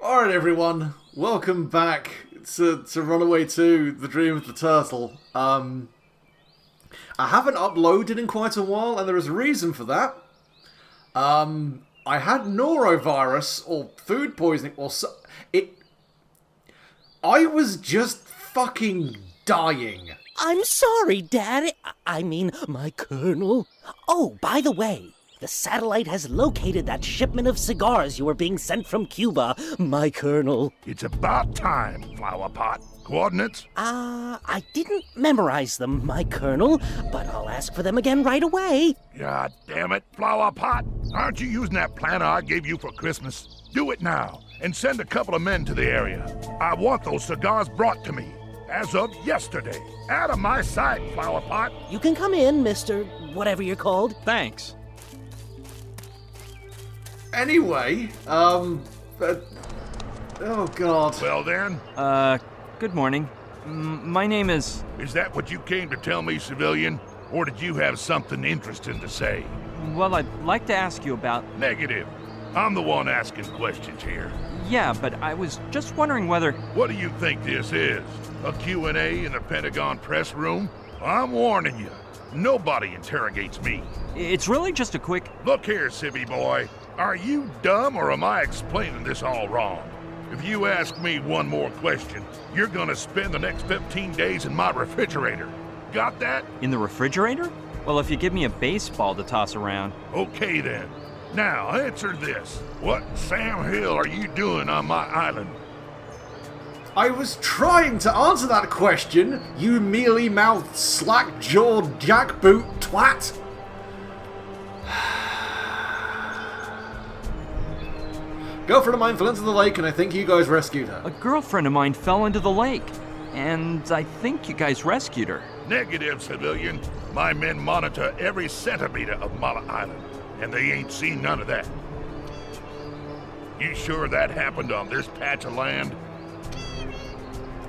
Alright everyone, welcome back to Runaway 2, The Dream of the Turtle. I haven't uploaded in quite a while, and there is a reason for that. I had norovirus, or food poisoning, or I was just fucking dying. I'm sorry, Dad. I mean, my Colonel. Oh, by the way, the satellite has located that shipment of cigars you were being sent from Cuba, my Colonel. It's about time, Flower Pot. Coordinates? I didn't memorize them, my Colonel, but I'll ask for them again right away. God damn it, Flower Pot. Aren't you using that planner I gave you for Christmas? Do it now, and send a couple of men to the area. I want those cigars brought to me, as of yesterday. Out of my sight, Flower Pot. You can come in, Mr. whatever you're called. Thanks. Anyway, oh god. Well then, Good morning. My name is... is that what you came to tell me, civilian? Or did you have something interesting to say? Well, I'd like to ask you about... Negative. I'm the one asking questions here. Yeah, but I was just wondering whether... What do you think this is? A Q&A in the Pentagon press room? I'm warning you, nobody interrogates me. It's really just a quick... Look here, civvy boy. Are you dumb or am I explaining this all wrong? If you ask me one more question, you're gonna spend the next 15 days in my refrigerator. Got that? In the refrigerator? Well, if you give me a baseball to toss around... Okay then. Now answer this. What in Sam Hill are you doing on my island? I was trying to answer that question, you mealy-mouthed, slack-jawed, jackboot twat! Girlfriend of mine fell into the lake and I think you guys rescued her. A girlfriend of mine fell into the lake, and I think you guys rescued her. Negative, civilian. My men monitor every centimeter of Mala Island, and they ain't seen none of that. You sure that happened on this patch of land?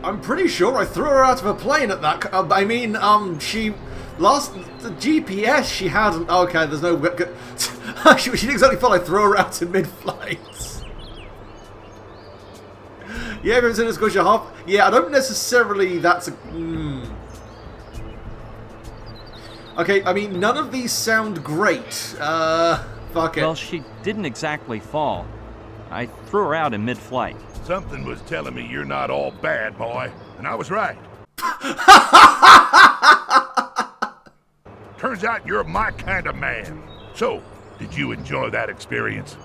I'm pretty sure I threw her out of a plane at that... she... Last... The GPS she hadn't... Okay, there's no... she didn't exactly feel I threw her out in mid-flight. Yeah, everyone's in a squisher half. Yeah, I don't necessarily... That's a... Okay, I mean, none of these sound great. Fuck it. Well, she didn't exactly fall. I threw her out in mid-flight. Something was telling me you're not all bad, boy, and I was right. Turns out you're my kind of man. So, did you enjoy that experience?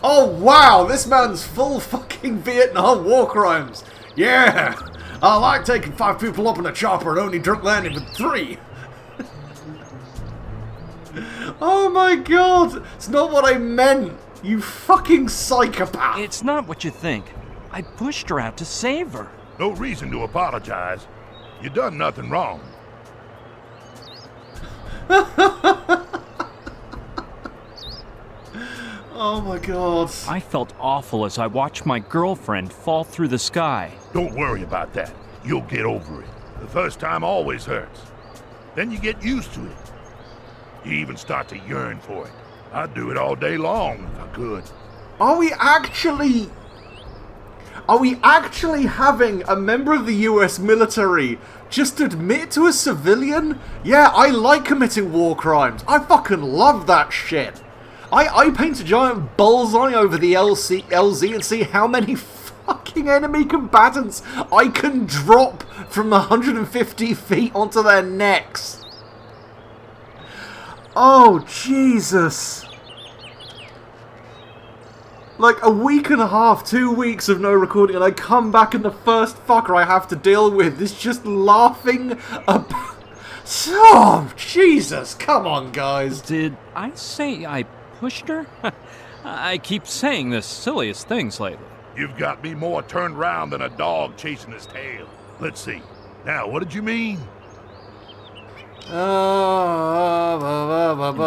Oh, wow, this man's full fucking Vietnam war crimes. Yeah, I like taking 5 people up in a chopper and only landing with 3. Oh my god, it's not what I meant, you fucking psychopath. It's not what you think. I pushed her out to save her. No reason to apologize. You done nothing wrong. Oh my god. I felt awful as I watched my girlfriend fall through the sky. Don't worry about that. You'll get over it. The first time always hurts. Then you get used to it. You even start to yearn for it. I'd do it all day long if I could. Are we actually having a member of the US military just admit to a civilian? Yeah, I like committing war crimes. I fucking love that shit. I paint a giant bullseye over the LZ and see how many fucking enemy combatants I can drop from 150 feet onto their necks. Oh, Jesus. Like, a week and a half, 2 weeks of no recording, and I come back and the first fucker I have to deal with is just laughing about... Oh, Jesus, come on, guys. Did I say I pushed her? I keep saying the silliest things lately. You've got me more turned round than a dog chasing his tail. Let's see. Now, what did you mean? In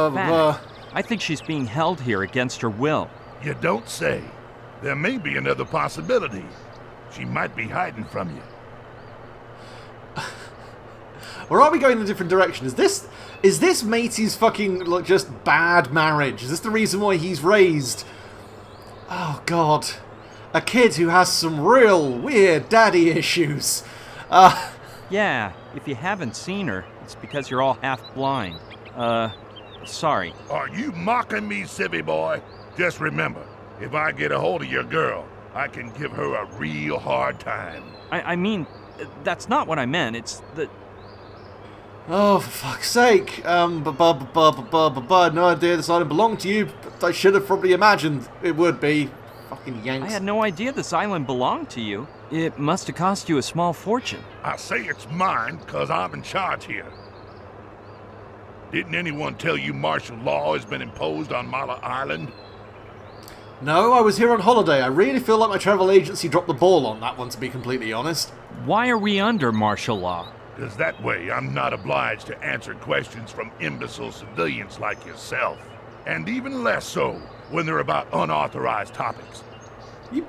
fact, I think she's being held here against her will. You don't say. There may be another possibility. She might be hiding from you. Or are we going in a different direction? Is this matey's fucking, like, just bad marriage? Is this the reason why he's raised? Oh, God. a kid who has some real weird daddy issues. Yeah, if you haven't seen her, it's because you're all half blind. Sorry. Are you mocking me, civvy boy? Just remember, if I get a hold of your girl, I can give her a real hard time. I mean, that's not what I meant. It's that... Oh, for fuck's sake. No idea this item belonged to you, but I should have probably imagined it would be. Fucking Yanks. I had no idea this island belonged to you. It must have cost you a small fortune. I say it's mine because I'm in charge here. Didn't anyone tell you martial law has been imposed on Mala Island? No, I was here on holiday. I really feel like my travel agency dropped the ball on that one, to be completely honest. Why are we under martial law? Because that way I'm not obliged to answer questions from imbecile civilians like yourself. And even less so when they're about unauthorized topics. You...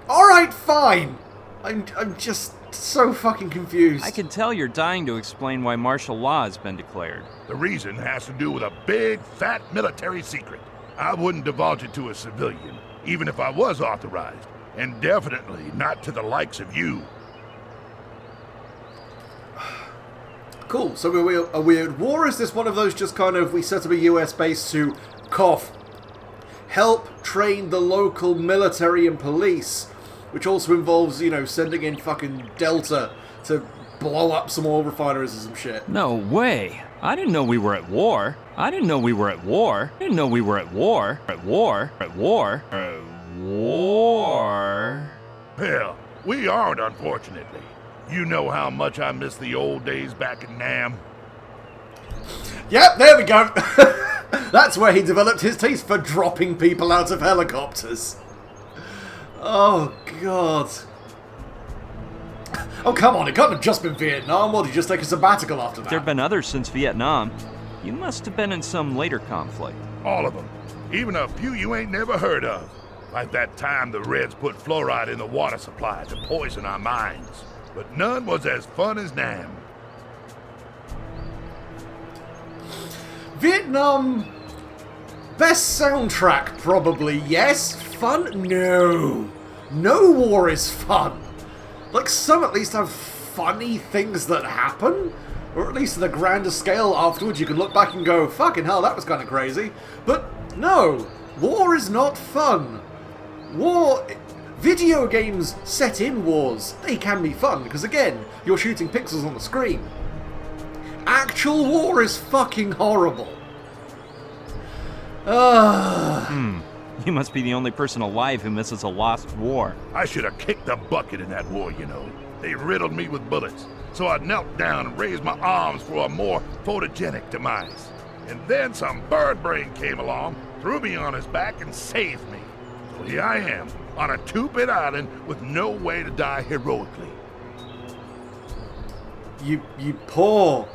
Alright, fine. I'm just so fucking confused. I can tell you're dying to explain why martial law has been declared. The reason has to do with a big, fat military secret. I wouldn't divulge it to a civilian, even if I was authorized. And definitely not to the likes of you. Cool, so are we at war? Is this one of those just kind of, we set up a US base to, cough, help train the local military and police, which also involves, you know, sending in fucking Delta to blow up some oil refineries or some shit? No way. I didn't know we were at war. I didn't know we were at war. I didn't know we were at war. At war. At war. At war. Hell, we aren't, unfortunately. You know how much I miss the old days back in Nam. Yep, there we go. That's where he developed his taste for dropping people out of helicopters. Oh, God. Oh, come on, it couldn't have just been Vietnam. What, did you just take a sabbatical after that? There have been others since Vietnam. You must have been in some later conflict. All of them. Even a few you ain't never heard of. Like that time the Reds put fluoride in the water supply to poison our minds. But none was as fun as Nam. Vietnam... Best soundtrack, probably. Yes. Fun? No. No war is fun. Like, some at least have funny things that happen. Or at least on a grander scale afterwards you can look back and go, fucking hell, that was kind of crazy. But no. War is not fun. War... Video games set in wars, they can be fun, because again, you're shooting pixels on the screen. Actual war is fucking horrible. You must be the only person alive who misses a lost war. I should have kicked the bucket in that war, you know. They riddled me with bullets, so I knelt down and raised my arms for a more photogenic demise. And then some bird brain came along, threw me on his back, and saved me. So here I am, on a two-bit island with no way to die heroically. You poor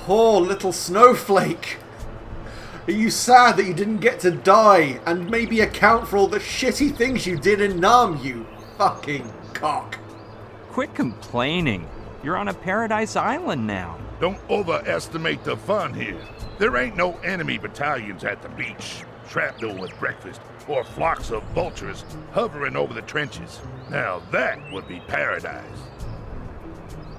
little snowflake. Are you sad that you didn't get to die and maybe account for all the shitty things you did in Nam, you fucking cock? Quit complaining. You're on a paradise island now. Don't overestimate the fun here. There ain't no enemy battalions at the beach, shrapnel with breakfast, or flocks of vultures hovering over the trenches. Now that would be paradise.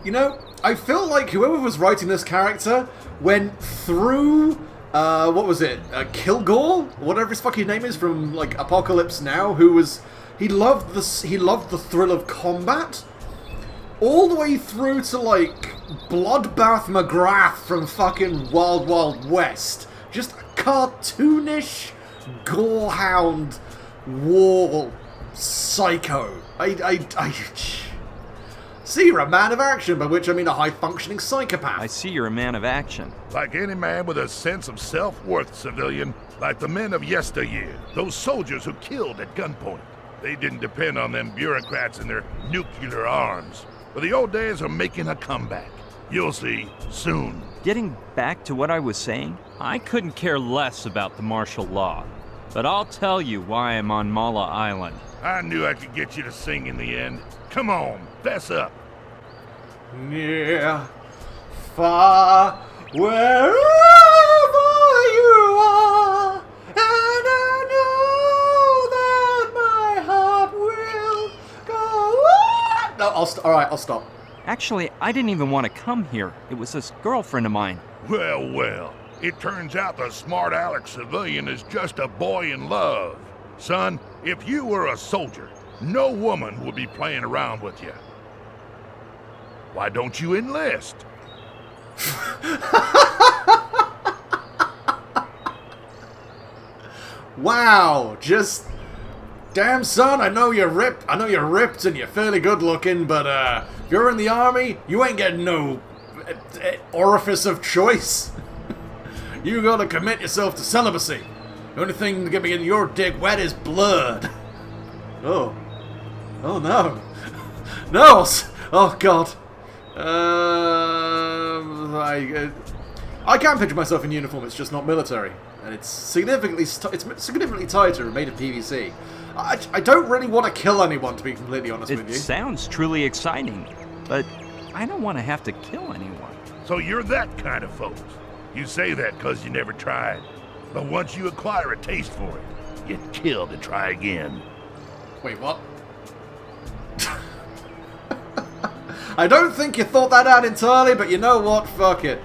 You know, I feel like whoever was writing this character went through, what was it, Kilgore? Whatever his fucking name is from, like, Apocalypse Now, who was, he loved the thrill of combat, all the way through to, like, Bloodbath McGrath from fucking Wild Wild West. Just cartoonish gorehound war psycho. See, you're a man of action, by which I mean a high-functioning psychopath. I see you're a man of action. Like any man with a sense of self-worth, civilian. Like the men of yesteryear. Those soldiers who killed at gunpoint. They didn't depend on them bureaucrats and their nuclear arms. But the old days are making a comeback. You'll see, soon. Getting back to what I was saying, I couldn't care less about the martial law. But I'll tell you why I'm on Mala Island. I knew I could get you to sing in the end. Come on, fess up. Near, far, wherever you are, and I know Alright, I'll stop. Actually, I didn't even want to come here. It was this girlfriend of mine. Well, well. It turns out the smart Alex civilian is just a boy in love. Son, if you were a soldier, no woman would be playing around with you. Why don't you enlist? Wow, just... Damn, son, I know you're ripped and you're fairly good looking, but if you're in the army, you ain't getting no orifice of choice. You gotta commit yourself to celibacy. The only thing to get me getting your dick wet is blood. Oh. Oh no. No! Oh god. I can't picture myself in uniform, it's just not military. And it's significantly tighter and made of PVC. I don't really want to kill anyone, to be completely honest with you. It sounds truly exciting, but I don't want to have to kill anyone. So you're that kind of folks. You say that because you never tried. But once you acquire a taste for it, you'd kill to try again. Wait, what? I don't think you thought that out entirely, but you know what? Fuck it.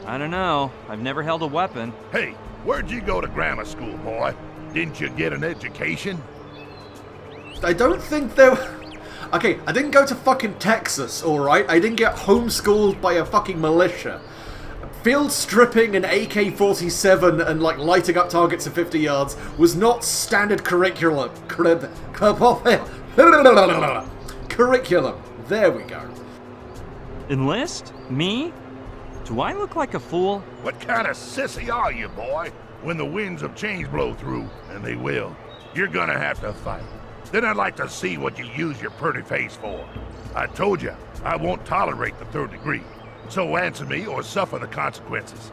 I don't know. I've never held a weapon. Hey, where'd you go to grammar school, boy? Didn't you get an education? I don't think there... Okay, I didn't go to fucking Texas, alright? I didn't get homeschooled by a fucking militia. Field stripping and AK-47 and, like, lighting up targets at 50 yards was not standard curriculum. Curriculum. There we go. Enlist? Me? Do I look like a fool? What kind of sissy are you, boy? When the winds of change blow through, and they will, you're gonna have to fight. Then I'd like to see what you use your pretty face for. I told you, I won't tolerate the third degree. So answer me or suffer the consequences.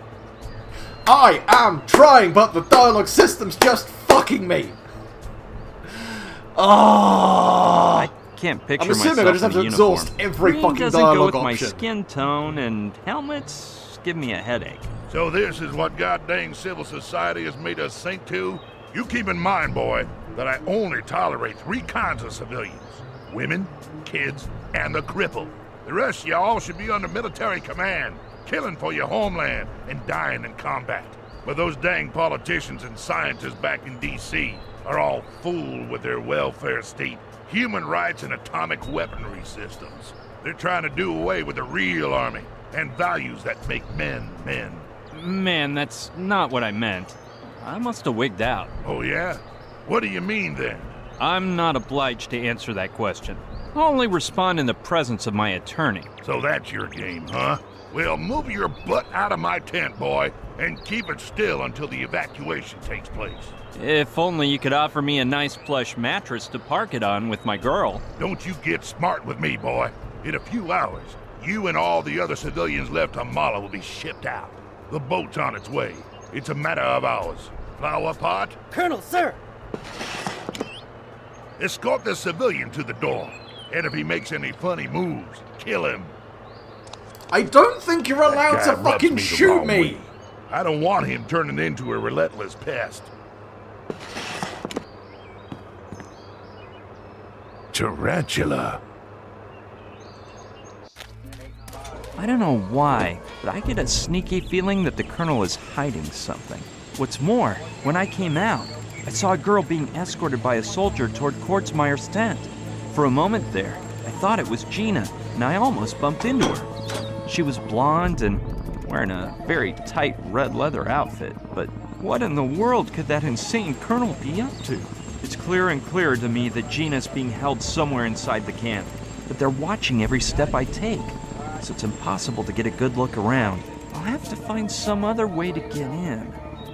I am trying, but the dialogue system's just fucking me. I can't picture I'm assuming myself I just have in to a uniform. exhaust every Green fucking doesn't dialogue go with option. my skin tone, and helmets give me a headache. So this is what goddamn civil society has made us sink to? You keep in mind, boy, that I only tolerate 3 kinds of civilians. Women, kids, and the crippled. The rest of y'all should be under military command, killing for your homeland and dying in combat. But those dang politicians and scientists back in D.C. are all fooled with their welfare state, human rights, and atomic weaponry systems. They're trying to do away with the real army and values that make men men. Man, that's not what I meant. I must have wigged out. Oh yeah? What do you mean then? I'm not obliged to answer that question. I'll only respond in the presence of my attorney. So that's your game, huh? Well, move your butt out of my tent, boy, and keep it still until the evacuation takes place. If only you could offer me a nice plush mattress to park it on with my girl. Don't you get smart with me, boy. In a few hours, you and all the other civilians left on Mala will be shipped out. The boat's on its way. It's a matter of hours. Flower pot? Colonel, sir! Escort the civilian to the door. And if he makes any funny moves, kill him. I don't think you're allowed That to guy rubs fucking the shoot wrong me! way. I don't want him turning into a relentless pest. Tarantula. I don't know why, but I get a sneaky feeling that the Colonel is hiding something. What's more, when I came out, I saw a girl being escorted by a soldier toward Kortzmeyer's tent. For a moment there, I thought it was Gina, and I almost bumped into her. She was blonde and wearing a very tight red leather outfit, but what in the world could that insane Colonel be up to? It's clearer and clearer to me that Gina's being held somewhere inside the camp, but they're watching every step I take, so it's impossible to get a good look around. I'll have to find some other way to get in,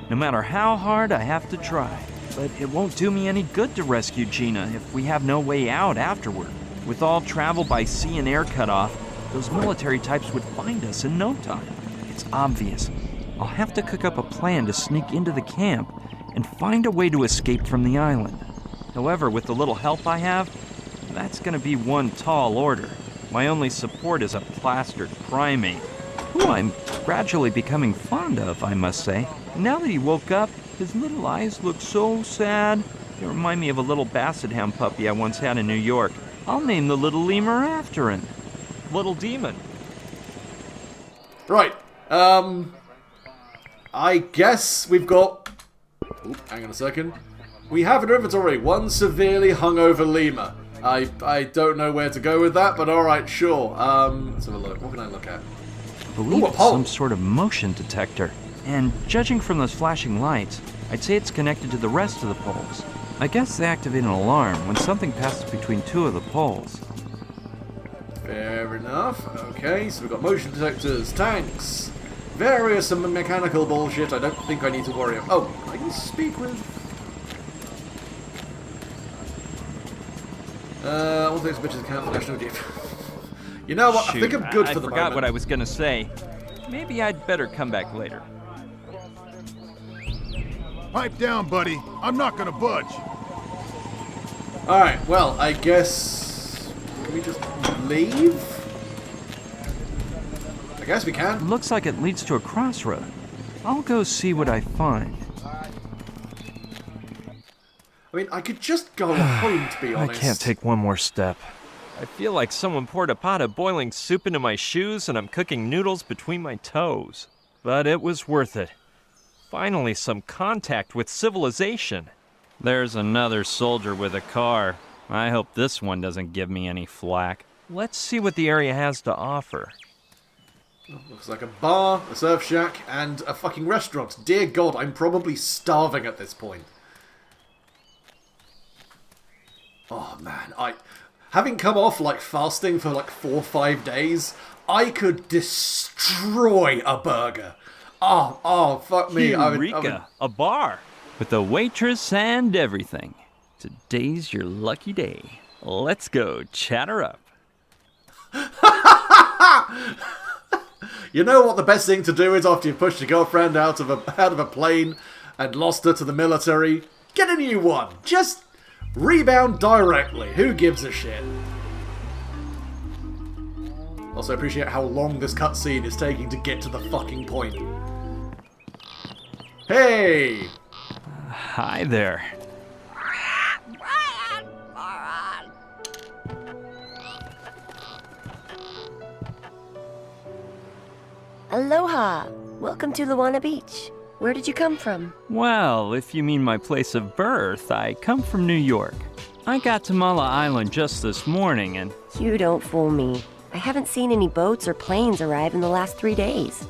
no matter how hard I have to try. But it won't do me any good to rescue Gina if we have no way out afterward. With all travel by sea and air cut off, those military types would find us in no time. It's obvious. I'll have to cook up a plan to sneak into the camp and find a way to escape from the island. However, with the little help I have, that's gonna be one tall order. My only support is a plastered primate, who I'm gradually becoming fond of, I must say. Now that he woke up, his little eyes look so sad. They remind me of a little basset hound puppy I once had in New York. I'll name the little lemur after him. Little Demon. Right. I guess we've got... Oop, hang on a second. We have in our inventory one severely hungover lemur. I don't know where to go with that, but alright, sure. Let's have a look. What can I look at? I believe Ooh, a it's pole. some sort of motion detector. And judging from those flashing lights, I'd say it's connected to the rest of the poles. I guess they activate an alarm when something passes between two of the poles. Fair enough. Okay, so we've got motion detectors, tanks, various and mechanical bullshit I don't think I need to worry about. Oh, I can speak with... all those bitches count for National Deep. You know what? Shoot, I think I'm good for the I forgot moment. what I was gonna say. Maybe I'd better come back later. Pipe down, buddy. I'm not gonna budge. Alright, well, I guess... Can we just leave? I guess we can. Looks like it leads to a crossroad. I'll go see what I find. I mean, I could just go home, to be I honest. can't take one more step. I feel like someone poured a pot of boiling soup into my shoes and I'm cooking noodles between my toes. But it was worth it. Finally, some contact with civilization. There's another soldier with a car. I hope this one doesn't give me any flack. Let's see what the area has to offer. Looks like a bar, a surf shack, and a fucking restaurant. Dear God, I'm probably starving at this point. Oh man, having come off like fasting for like 4 or 5 days, I could destroy a burger. Oh, fuck me. Eureka! A bar with a waitress and everything. Today's your lucky day. Let's go chatter up. You know what the best thing to do is after you've pushed your girlfriend out of a plane and lost her to the military? Get a new one. Just rebound directly. Who gives a shit? Also appreciate how long this cutscene is taking to get to the fucking point. Hey! Hi there. Aloha! Welcome to Luana Beach. Where did you come from? Well, if you mean my place of birth, I come from New York. I got to Mala Island just this morning and... You don't fool me. I haven't seen any boats or planes arrive in the last 3 days.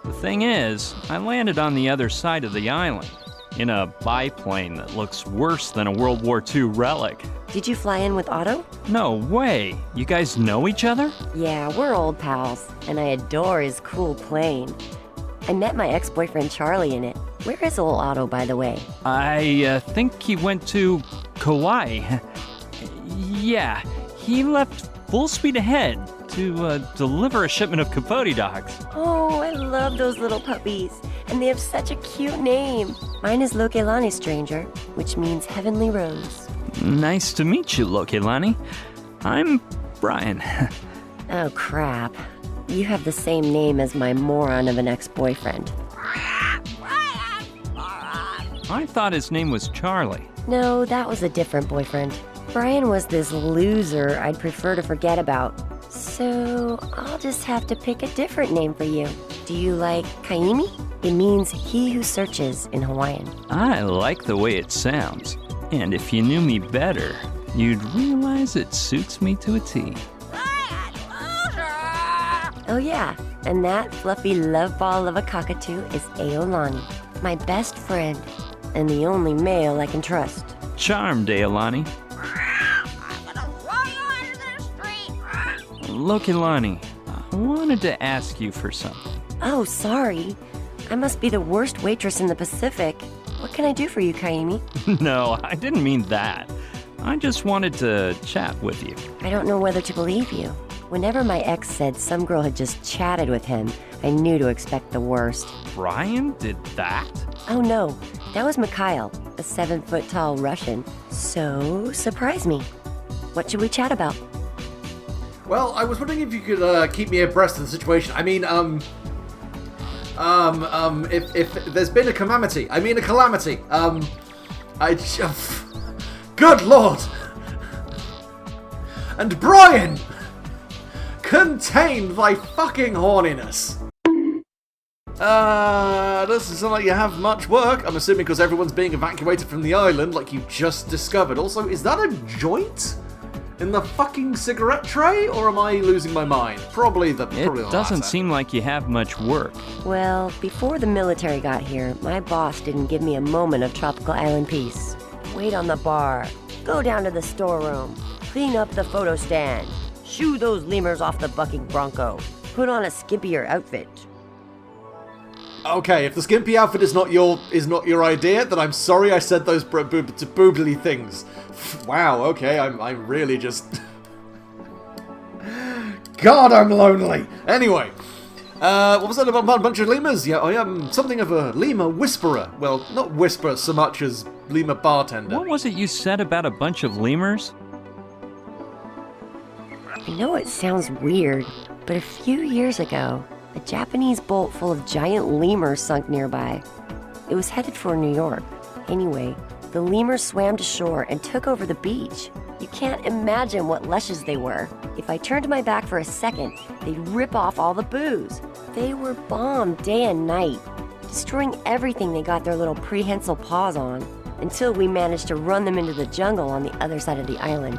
The thing is, I landed on the other side of the island, in a biplane that looks worse than a World War II relic. Did you fly in with Otto? No way! You guys know each other? Yeah, we're old pals, and I adore his cool plane. I met my ex-boyfriend Charlie in it. Where is old Otto, by the way? I think he went to Kauai. Yeah, he left full speed ahead to deliver a shipment of Capote dogs. Oh, I love those little puppies, and they have such a cute name. Mine is Lokelani Stranger, which means heavenly rose. Nice to meet you, Lokelani. I'm Brian. Oh, crap. You have the same name as my moron of an ex-boyfriend. I thought his name was Charlie. No, that was a different boyfriend. Brian was this loser I'd prefer to forget about. So, I'll just have to pick a different name for you. Do you like Kaimi? It means he who searches in Hawaiian. I like the way it sounds. And if you knew me better, you'd realize it suits me to a T. Oh yeah, and that fluffy love ball of a cockatoo is Aolani, my best friend, and the only male I can trust. Charmed, Aolani. Lokelani, I wanted to ask you for something. Oh, sorry. I must be the worst waitress in the Pacific. What can I do for you, Kaimi? No, I didn't mean that. I just wanted to chat with you. I don't know whether to believe you. Whenever my ex said some girl had just chatted with him, I knew to expect the worst. Brian did that? Oh no, that was Mikhail, a 7-foot-tall Russian. So, surprise me. What should we chat about? Well, I was wondering if you could keep me abreast of the situation. I mean, if there's been a calamity, Good lord! And Brian! Contain thy fucking horniness! Doesn't sound like you have much work. I'm assuming because everyone's being evacuated from the island like you just discovered. Also, is that a joint in the fucking cigarette tray? Or am I losing my mind? Probably the It doesn't latter. seem like you have much work. Well, before the military got here, my boss didn't give me a moment of tropical island peace. Wait on the bar, go down to the storeroom, clean up the photo stand, shoo those lemurs off the bucking bronco, put on a skimpier outfit. Okay, if the skimpy outfit is not your idea, then I'm sorry I said those boobly things. Wow, okay, I'm really just... God, I'm lonely! Anyway, what was that about a bunch of lemurs? Yeah, I am something of a lemur whisperer. Well, not whisperer so much as lemur bartender. What was it you said about a bunch of lemurs? I know it sounds weird, but a few years ago, a Japanese boat full of giant lemurs sunk nearby. It was headed for New York. Anyway, the lemurs swam to shore and took over the beach. You can't imagine what lushes they were. If I turned my back for a second, they'd rip off all the booze. They were bombed day and night, destroying everything they got their little prehensile paws on, until we managed to run them into the jungle on the other side of the island.